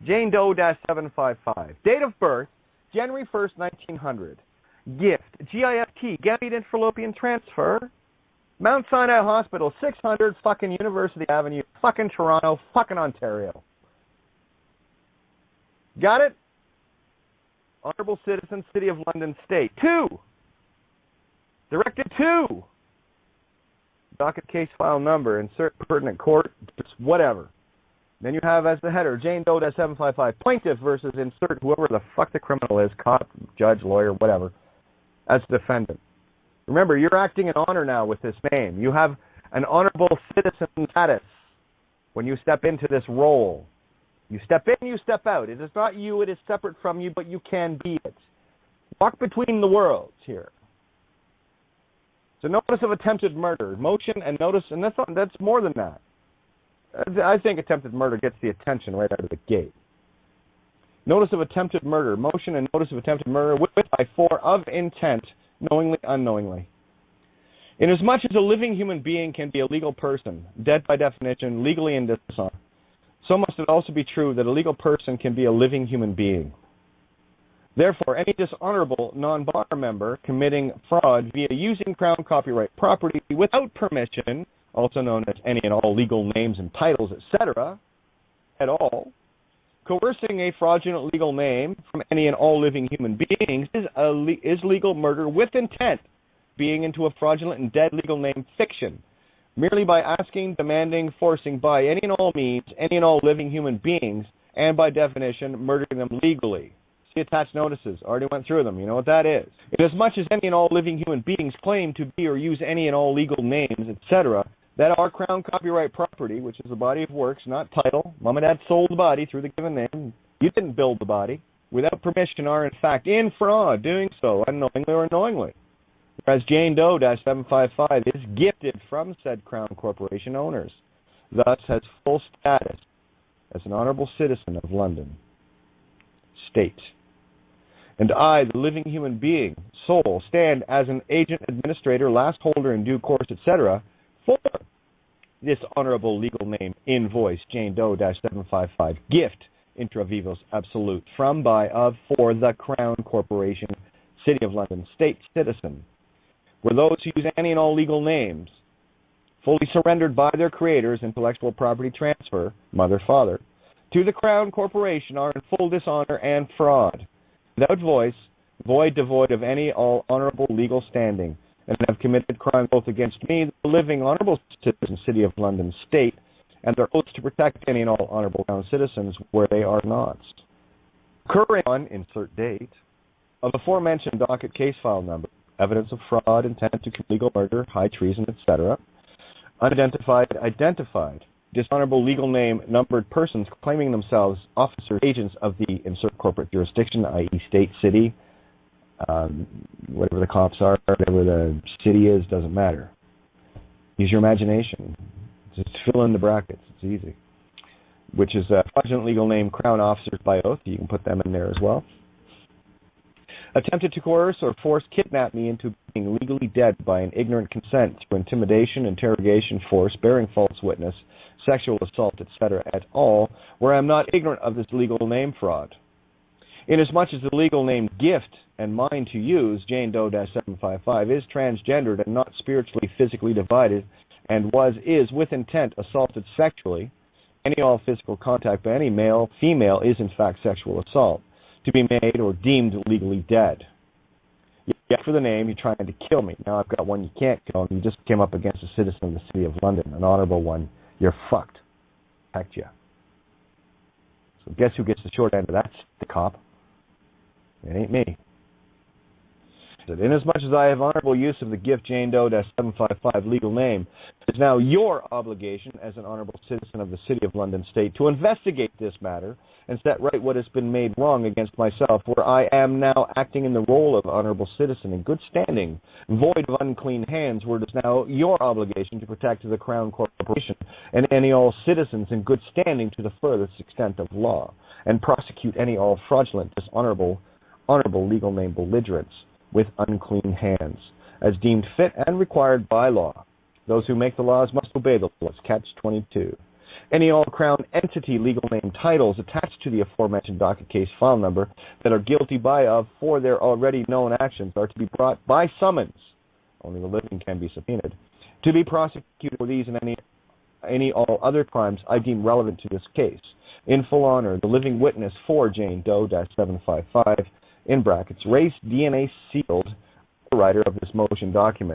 Jane Doe-755. Date of birth, January 1st, 1900. Gift, GIFT, Gamete Intrafallopian Transfer. Mount Sinai Hospital, 600 fucking University Avenue, fucking Toronto, fucking Ontario. Got it? Honorable Citizen, City of London State. 2. Directed 2. Docket case file number, insert pertinent court, just whatever. Then you have as the header, Jane Doe-755, plaintiff versus insert whoever the fuck the criminal is, cop, judge, lawyer, whatever, as defendant. Remember, you're acting in honor now with this name. You have an honorable citizen status when you step into this role. You step in, you step out. It is not you, it is separate from you, but you can be it. Walk between the worlds here. So notice of attempted murder, motion and notice, and that's more than that. I think attempted murder gets the attention right out of the gate. Notice of attempted murder, motion and notice of attempted murder with by 4 of intent, knowingly, unknowingly. Inasmuch as a living human being can be a legal person, dead by definition, legally in dishonor, so must it also be true that a legal person can be a living human being. Therefore, any dishonorable non-bar member committing fraud via using Crown copyright property without permission, also known as any and all legal names and titles, etc., at all, coercing a fraudulent legal name from any and all living human beings is legal murder with intent, being into a fraudulent and dead legal name fiction, merely by asking, demanding, forcing by any and all means, any and all living human beings, and by definition, murdering them legally. See attached notices. Already went through them. You know what that is. Inasmuch as any and all living human beings claim to be or use any and all legal names, etc., that are Crown copyright property, which is the body of works, not title. Mom and Dad sold the body through the given name. You didn't build the body. Without permission are, in fact, in fraud, doing so, unknowingly or knowingly. Whereas Jane Doe-755 is gifted from said Crown Corporation owners, thus has full status as an honorable citizen of London State. And I, the living human being, soul, stand as an agent, administrator, last holder in due course, etc., for this honorable legal name, invoice, Jane Doe-755, gift, intra vivos, absolute, from, by, of, for the Crown Corporation, City of London, State citizen, where those who use any and all legal names, fully surrendered by their creators, intellectual property transfer, mother, father, to the Crown Corporation are in full dishonor and fraud, without voice, void, devoid of any all honorable legal standing, and have committed crime both against me, the living honorable citizen, City of London State, and their oaths to protect any and all honorable Crown citizens where they are not. Occurring on, insert date, of aforementioned docket case file number, evidence of fraud, intent to commit legal murder, high treason, etc., unidentified, identified, dishonorable legal name, numbered persons claiming themselves officers, agents of the insert corporate jurisdiction, i.e. state, city, whatever the cops are, whatever the city is, doesn't matter. Use your imagination. Just fill in the brackets. It's easy. Which is a fraudulent legal name, Crown officers by oath. You can put them in there as well. Attempted to coerce or force kidnap me into being legally dead by an ignorant consent through intimidation, interrogation, force, bearing false witness, sexual assault, etc. at all, where I am not ignorant of this legal name fraud. Inasmuch as the legal name gift and mine to use, Jane Doe-755, is transgendered and not spiritually, physically divided, and is with intent assaulted sexually, any all physical contact by any male, female is in fact sexual assault, to be made or deemed legally dead. Yeah, for the name, you're trying to kill me. Now I've got one you can't kill, and you just came up against a citizen of the City of London, an honorable one. You're fucked. Heck yeah. So guess who gets the short end of that, the cop? It ain't me. Inasmuch as I have honorable use of the gift Jane Doe-755 legal name, it is now your obligation as an honorable citizen of the City of London State to investigate this matter and set right what has been made wrong against myself, where I am now acting in the role of honorable citizen in good standing, void of unclean hands, where it is now your obligation to protect the Crown Corporation and any all citizens in good standing to the furthest extent of law, and prosecute any all fraudulent, dishonorable, honorable legal name belligerents with unclean hands, as deemed fit and required by law. Those who make the laws must obey the laws. Catch 22. Any all Crown entity, legal name, titles attached to the aforementioned docket case file number that are guilty by of for their already known actions are to be brought by summons, only the living can be subpoenaed, to be prosecuted for these and any all other crimes I deem relevant to this case. In full honor, the living witness for Jane Doe-755, in brackets, race DNA sealed, the writer of this motion document.